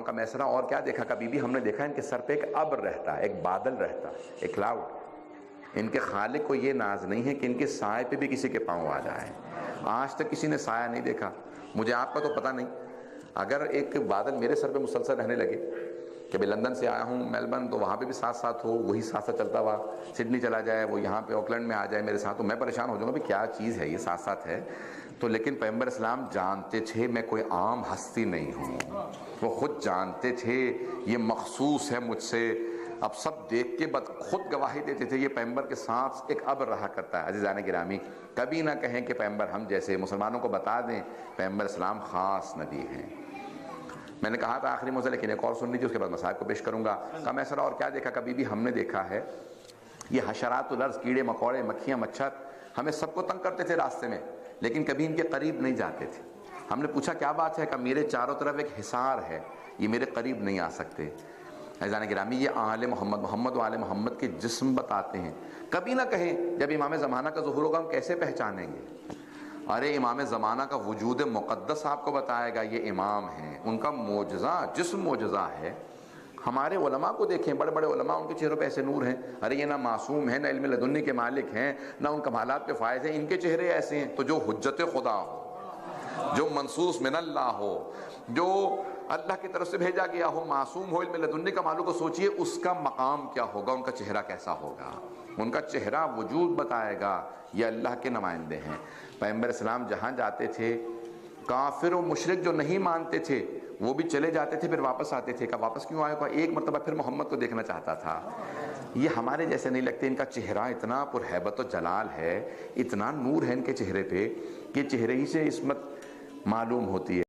کا میسرہ اور کیا دیکھا کبھی بھی ہم نے دیکھا ان کے سر پہ ایک ابر رہتا ہے، ایک بادل رہتا ہے، ایک کلاؤڈ۔ ان کے خالق کو یہ ناز نہیں ہے کہ ان کے سائے پہ بھی کسی کے پاؤں آ جائے۔ آج تک کسی نے سایہ نہیں دیکھا، مجھے آپ کا تو پتہ نہیں، اگر ایک بادل میرے سر پہ مسلسل رہنے لگے کہ میں لندن سے آیا ہوں میلبرن، تو وہاں پہ بھی ساتھ ساتھ ہو، وہی ساتھ ساتھ چلتا ہوا سڈنی چلا جائے، وہ یہاں پہ آکلینڈ میں آ جائے میرے ساتھ، تو میں پریشان ہو جاؤں گا بھی کیا چیز ہے یہ ساتھ ساتھ ہے۔ تو لیکن پیغمبر اسلام جانتے تھے میں کوئی عام ہستی نہیں ہوں، وہ خود جانتے تھے یہ مخصوص ہے مجھ سے۔ اب سب دیکھ کے خود گواہی دیتے تھے یہ پیغمبر کے ساتھ ایک ابر رہا کرتا ہے۔ عزیزان گرامی، کبھی نہ کہیں کہ پیغمبر ہم جیسے، مسلمانوں کو بتا دیں پیغمبر اسلام خاص نبی ہیں۔ میں نے کہا تھا آخری موضوع، لیکن ایک اور سن لیجیے، اس کے بعد مصائب کو پیش کروں گا۔ کم ایسرا اور کیا دیکھا کبھی بھی ہم نے دیکھا ہے، یہ حشرات الارض، کیڑے مکوڑے، مکھیاں، مچھر ہمیں سب کو تنگ کرتے تھے راستے میں، لیکن کبھی ان کے قریب نہیں جاتے تھے۔ ہم نے پوچھا کیا بات ہے، کہ میرے چاروں طرف ایک حصار ہے، یہ میرے قریب نہیں آ سکتے۔ عزیزان گرامی، یہ آل محمد و آل محمد کے جسم بتاتے ہیں۔ کبھی نہ کہیں جب امام زمانہ کا ظہور ہوگا ہم کیسے پہچانیں گے؟ ارے امام زمانہ کا وجود مقدس آپ کو بتائے گا یہ امام ہیں، ان کا معجزہ جسم معجزہ ہے۔ ہمارے علماء کو دیکھیں، بڑے بڑے علماء، ان کے چہروں پہ ایسے نور ہیں، ارے یہ نہ معصوم ہیں، نہ علم لدنی کے مالک ہیں، نہ ان کمالات کے فائز ہیں، ان کے چہرے ایسے ہیں۔ تو جو حجت خدا ہو، جو منصوص من اللہ ہو، جو اللہ کی طرف سے بھیجا گیا ہو، معصوم ہو، علم لدنی کا مالک ہو، سوچئے اس کا مقام کیا ہوگا، ان کا چہرہ کیسا ہوگا، ان کا چہرہ وجود بتائے گا، یہ اللہ کے نمائندے ہیں۔ پیغمبر اسلام جہاں جاتے تھے، کافر و مشرک جو نہیں مانتے تھے وہ بھی چلے جاتے تھے، پھر واپس آتے تھے۔ کہ واپس کیوں آئے گا؟ ایک مرتبہ پھر محمد کو دیکھنا چاہتا تھا۔ یہ ہمارے جیسے نہیں لگتے، ان کا چہرہ اتنا پر ہیبت و جلال ہے، اتنا نور ہے ان کے چہرے پہ کہ چہرے ہی سے عصمت معلوم ہوتی ہے۔